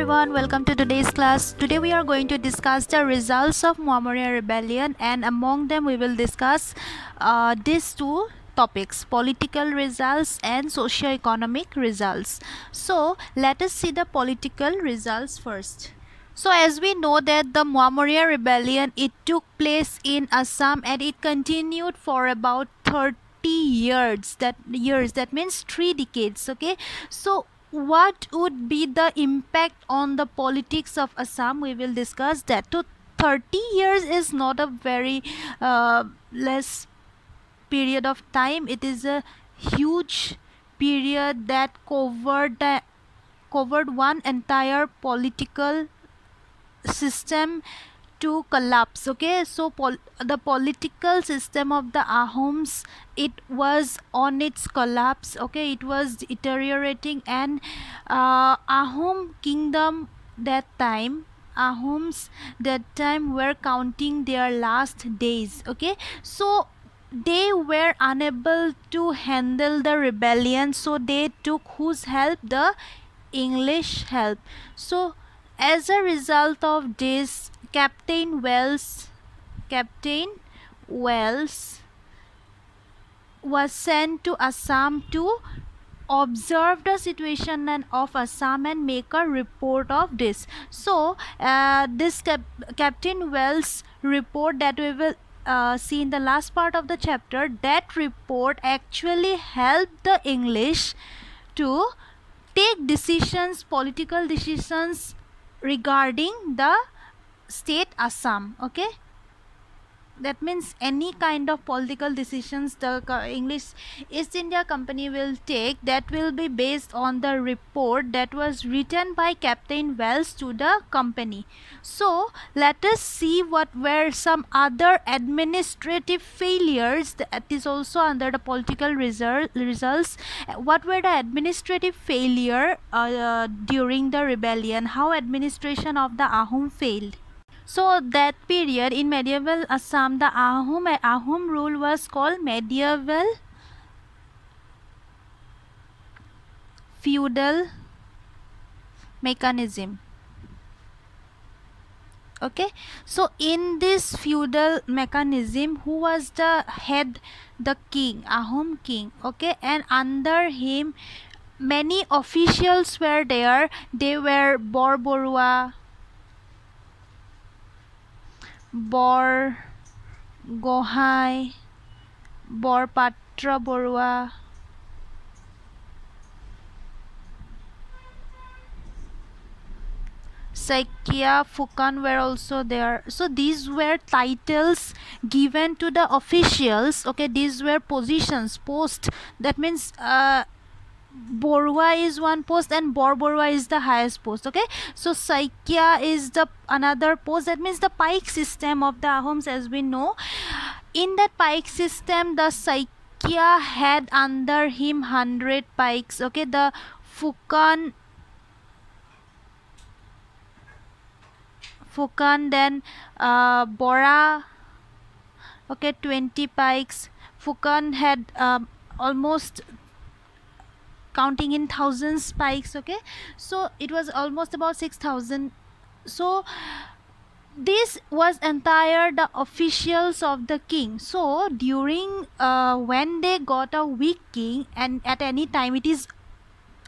everyone, welcome to today's class. Today we are going to discuss the results of Muammariyah rebellion, and among them we will discuss these two topics: political results and socio-economic results. So let us see the political results first. So as we know that the Muammariyah rebellion, it took place in Assam and it continued for about 30 years. That means 3 decades. Okay, so what would be the impact on the politics of Assam? We will discuss that. So 30 years is not a very less period of time. It is a huge period that covered one entire political system to collapse. Okay, so the political system of the Ahoms, it was on its collapse. Okay, it was deteriorating, and Ahom kingdom that time, Ahoms that time were counting their last days. Okay, so they were unable to handle the rebellion, so they took whose help? The English help. So as a result of this, Captain Wells was sent to Assam to observe the situation of Assam and make a report of this. So this Captain Wells report that we will see in the last part of the chapter, that report actually helped the English to take decisions, political decisions regarding the state Assam. Okay, that means any kind of political decisions the English East India Company will take, that will be based on the report that was written by Captain Wells to the company. So let us see what were some other administrative failures that is also under the political results. What were the administrative failure during the rebellion? How administration of the Ahom failed? So that period in medieval Assam, the Ahom rule was called medieval feudal mechanism. Okay, so in this feudal mechanism, who was the head? The king, Ahom king. Okay, and under him many officials were there. They were Bor Borua, Bor Gohai, Bor Patra Borua, Sakya Fukan were also there. So these were titles given to the officials. Okay, these were positions, post. That means Borua is one post and Bor Borua is the highest post. Okay, so Sakya is the another post. That means the pike system of the Ahoms, as we know. In that pike system, the Sakya had under him 100 pikes. Okay, the Fukan, then Bora, okay, 20 pikes. Fukan had almost counting in thousands pikes. Okay, so it was almost about 6,000. So this was entire the officials of the king. So during when they got a weak king, and at any time, it is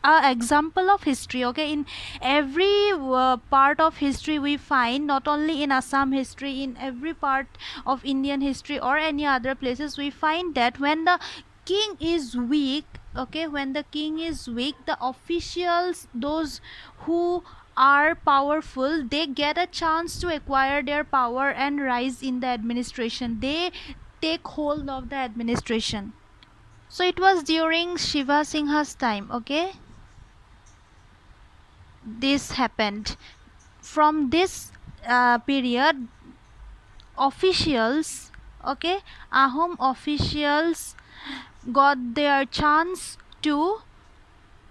a example of history. Okay, in every part of history we find, not only in Assam history, in every part of Indian history or any other places, we find that when the king is weak, okay, when the king is weak, the officials, those who are powerful, they get a chance to acquire their power and rise in the administration. They take hold of the administration. So it was during Shiva Singha's time. Okay, this happened. From this period, officials, okay, Ahom officials got their chance to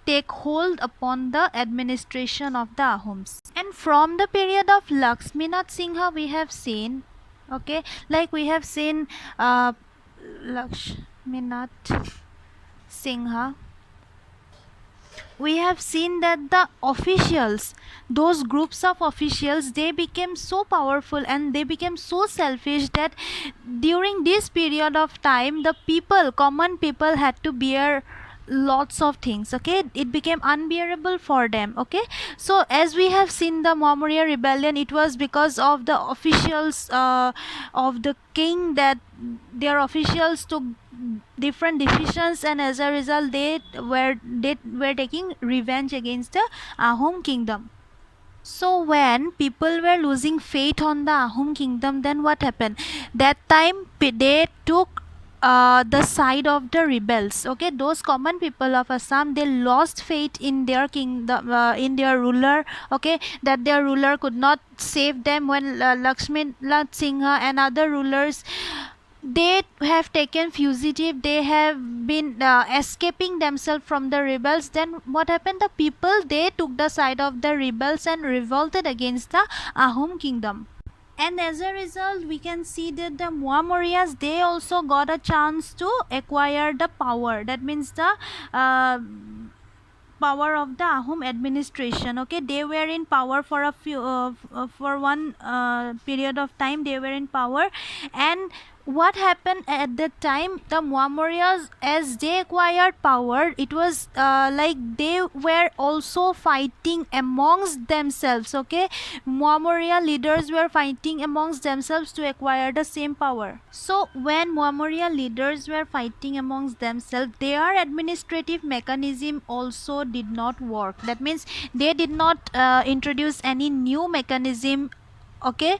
take hold upon the administration of the Ahoms. And from the period of Lakshminath Singha, we have seen, okay, like we have seen Lakshminath Singha, we have seen that the officials, those groups of officials, they became so powerful and they became so selfish that during this period of time the people, common people, had to bear lots of things. Okay, it became unbearable for them. Okay, so as we have seen the Maurya rebellion, it was because of the officials of the king, that their officials took different decisions, and as a result they were taking revenge against the Ahom kingdom. So when people were losing faith on the Ahom kingdom, then what happened? That time they took the side of the rebels. Okay, those common people of Assam, they lost faith in their kingdom, in their ruler. Okay, that their ruler could not save them when Lakshmi Nath Singha and other rulers, they have taken fugitive, they have been escaping themselves from the rebels. Then what happened? The people, they took the side of the rebels and revolted against the Ahom kingdom. And as a result, we can see that the Muamoryas, they also got a chance to acquire the power. That means the uh, power of the Ahom administration. Okay, they were in power for a few for one period of time. They were in power, and what happened at that time? The Muamoryas, as they acquired power, it was like they were also fighting amongst themselves. Okay, Muamorya leaders were fighting amongst themselves to acquire the same power. So when Muamorya leaders were fighting amongst themselves, their administrative mechanism also did not work. That means they did not introduce any new mechanism. Okay,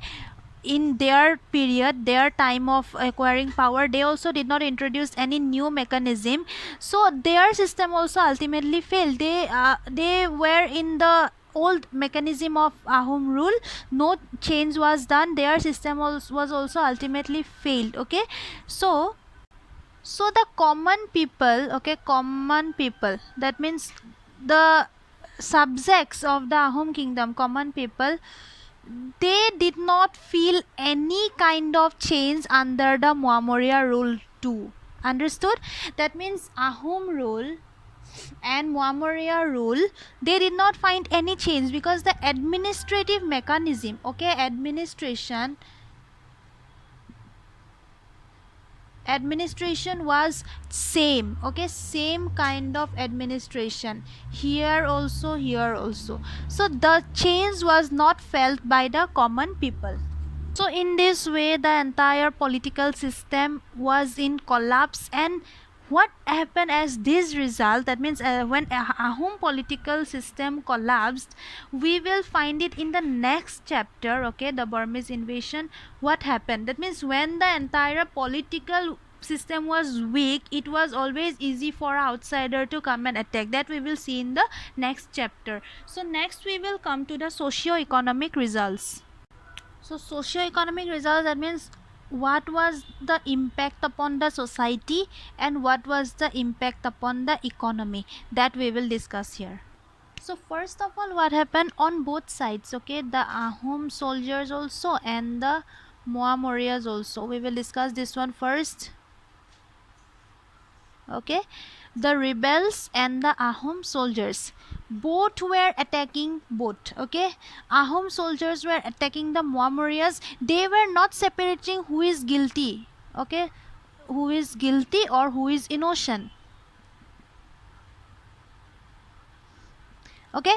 in their period, their time of acquiring power, they also did not introduce any new mechanism. So their system also ultimately failed. They were in the old mechanism of Ahom rule. No change was done. Their system was also ultimately failed. Okay, so the common people, okay, common people, that means the subjects of the Ahom kingdom, common people, they did not feel any kind of change under the Muamorya rule too. Understood? That means Ahom rule and Muamorya rule, they did not find any change because the administrative mechanism, okay, administration was same. Okay, same kind of administration here also, here also. So the change was not felt by the common people. So in this way, the entire political system was in collapse. And what happened as this result? That means when Ahom political system collapsed, we will find it in the next chapter. Okay, the Burmese invasion. What happened? That means when the entire political system was weak, it was always easy for outsider to come and attack. That we will see in the next chapter. So next we will come to the socio-economic results. So socio-economic results, that means what was the impact upon the society and what was the impact upon the economy, that we will discuss here. So first of all, what happened on both sides? Okay, the Ahom soldiers also and the Muamoryas also. We will discuss this one first. Okay, the rebels and the Ahom soldiers, both were attacking both. Okay, Ahom soldiers were attacking the Muamoryas. They were not separating who is guilty. Okay, who is guilty or who is innocent. Okay,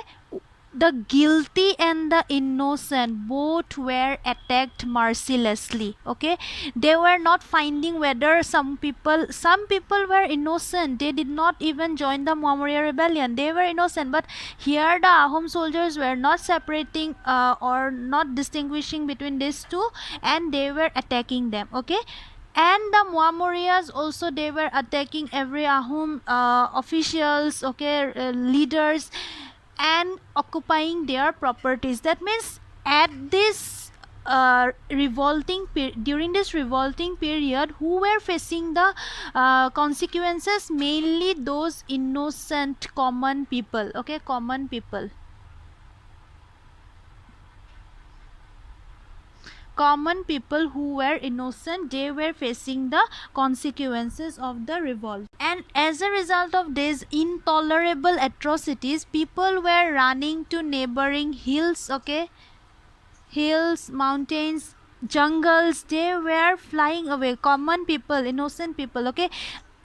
the guilty and the innocent both were attacked mercilessly. Okay, they were not finding whether some people were innocent. They did not even join the Maurya rebellion. They were innocent, but here the Ahom soldiers were not separating or not distinguishing between these two, and they were attacking them. Okay, and the Muamoryas also, they were attacking every Ahom officials, okay, leaders, and occupying their properties. That means at this during this revolting period, who were facing the consequences? Mainly those innocent common people. Okay, common people. common people who were innocent, they were facing the consequences of the revolt. And as a result of these intolerable atrocities, people were running to neighboring hills, okay, hills, mountains, jungles. They were flying away, common people, innocent people, okay.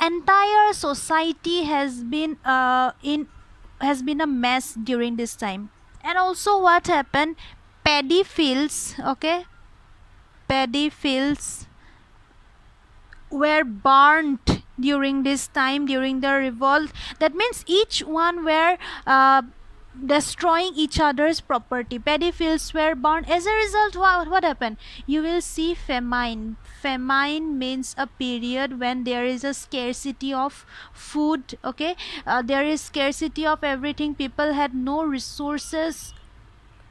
Entire society has been a mess during this time. And also what happened, paddy fields, okay, paddy fields were burnt during this time, during the revolt. That means each one were destroying each other's property. Paddy fields were burned. As a result, what happened? You will see famine. Famine means a period when there is a scarcity of food, okay. There is scarcity of everything. People had no resources.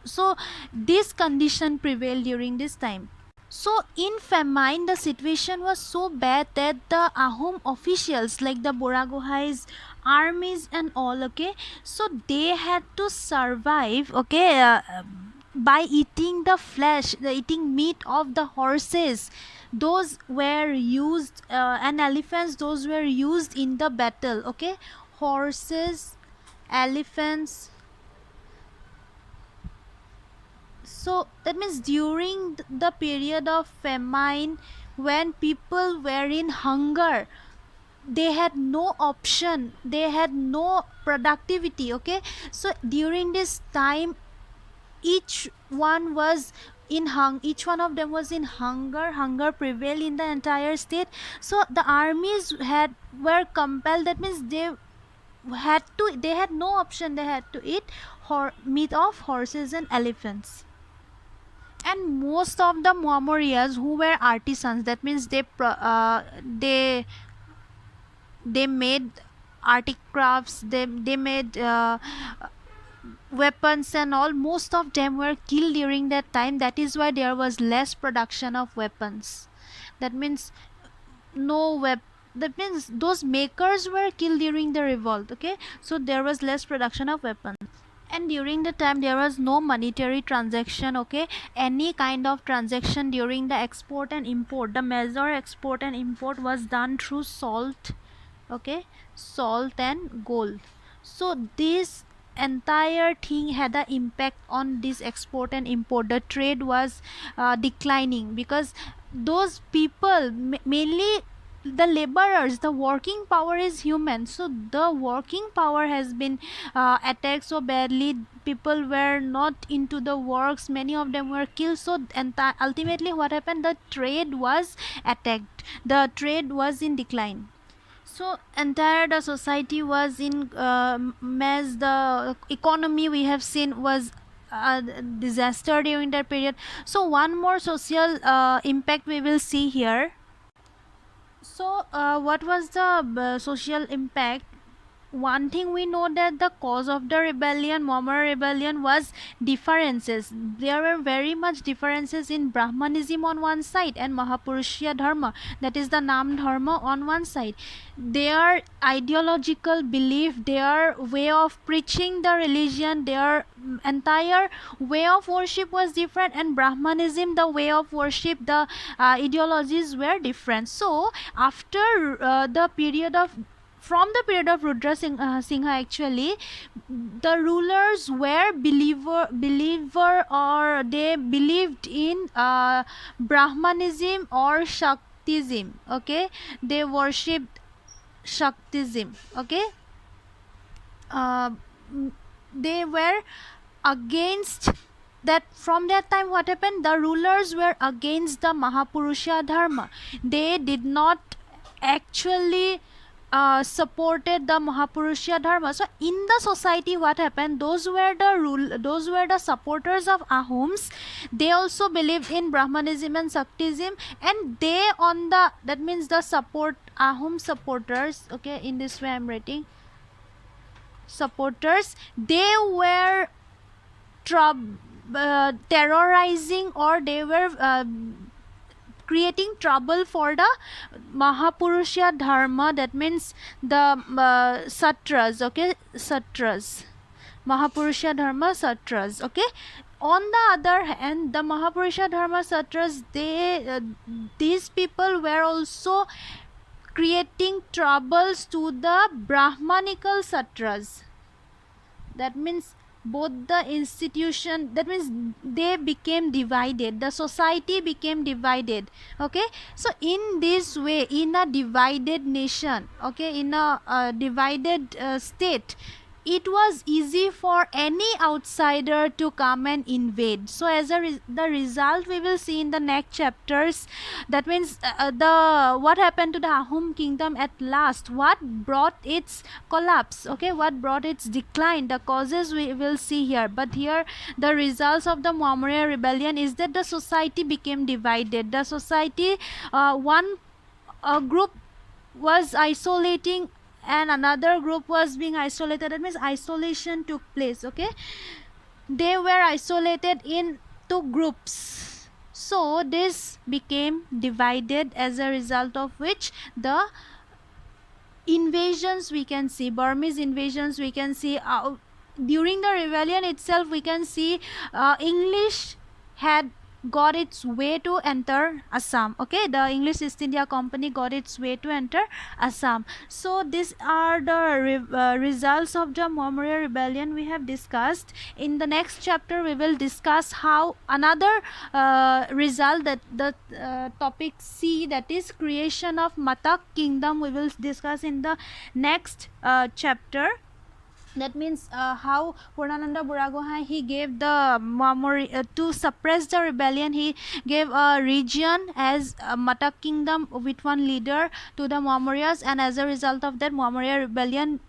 So this condition prevailed during this time. So in famine, the situation was so bad that the Ahom officials, like the Boragohai's armies and all, okay, so they had to survive, okay, by eating the flesh, eating meat of the horses. Those were used, and elephants, those were used in the battle, okay. Horses, elephants. So that means during the period of famine, when people were in hunger, they had no option, they had no productivity, okay. So during this time, each one was in each one of them was in hunger prevailed in the entire state. So the armies were compelled, that means they had no option, they had to eat meat of horses and elephants. And most of the Mohammadiyas who were artisans, that means they made artic crafts, they made weapons and all. Most of them were killed during that time. That is why there was less production of weapons. That means that means those makers were killed during the revolt, okay. So there was less production of weapons. And during the time, there was no monetary transaction, okay. Any kind of transaction during the export and import, the major export and import was done through salt, okay, salt and gold. So this entire thing had an impact on this export and import. The trade was declining, because those people, mainly the laborers, the working power is human, so the working power has been attacked so badly. People were not into the works, many of them were killed. So ultimately what happened, the trade was attacked, the trade was in decline. So entire the society was in mess. The economy, we have seen, was a disaster during that period. So one more social impact we will see here. So what was the social impact? One thing we know, that the cause of the rebellion, Mohammedan rebellion, was differences. There were very much differences in Brahmanism on one side and Mahapurushya Dharma, that is the Nam Dharma, on one side. Their ideological belief, their way of preaching the religion, their entire way of worship was different, and Brahmanism, the way of worship, the ideologies were different. So after the period of from the period of Rudra Singha, actually, the rulers were believer, or they believed in Brahmanism or Shaktism, okay. They worshipped Shaktism, okay. uh, they were against that. From that time, what happened, the rulers were against the Mahapurusha Dharma. They did not actually supported the Mahapurusha Dharma. So in the society, what happened, those were the supporters of Ahoms. They also believed in Brahmanism and Shaktism, and they on the, that means the Ahom supporters, okay, in this way I'm writing supporters, they were terrorizing, or they were creating trouble for the Mahapurusha Dharma, that means the Satras, okay, Satras, Mahapurusha Dharma Satras, okay. On the other hand, the Mahapurusha Dharma Satras, these people were also creating troubles to the Brahmanical Satras. That means both the institution, that means they became divided, the society became divided. Okay, so in this way, in a divided nation, okay, in a divided state, it was easy for any outsider to come and invade. So as the result we will see in the next chapters. That means the what happened to the Ahom kingdom at last, what brought its collapse, okay, what brought its decline, the causes we will see here. But here the results of the Maurya rebellion is that the society became divided. The society, one group was isolating and another group was being isolated. That means isolation took place. Okay, they were isolated in two groups, so this became divided, as a result of which the invasions we can see, Burmese invasions we can see, during the rebellion itself we can see English had got its way to enter Assam. Okay, the English East India Company got its way to enter Assam. So these are the results of the Maurya rebellion we have discussed. In the next chapter we will discuss how another result, that the topic C, that is creation of Matak kingdom, we will discuss in the next chapter. That means how Purnananda Buragohai, he gave the Maurya to suppress the rebellion, he gave a region as Matak kingdom with one leader to the Mauryas, and as a result of that Maurya rebellion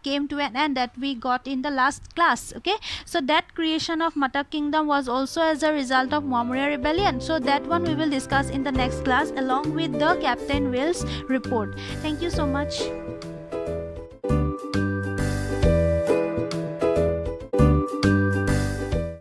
came to an end, that we got in the last class. Okay, so that creation of Matak kingdom was also as a result of Maurya rebellion. So that one we will discuss in the next class along with the Captain Will's report. Thank you so much.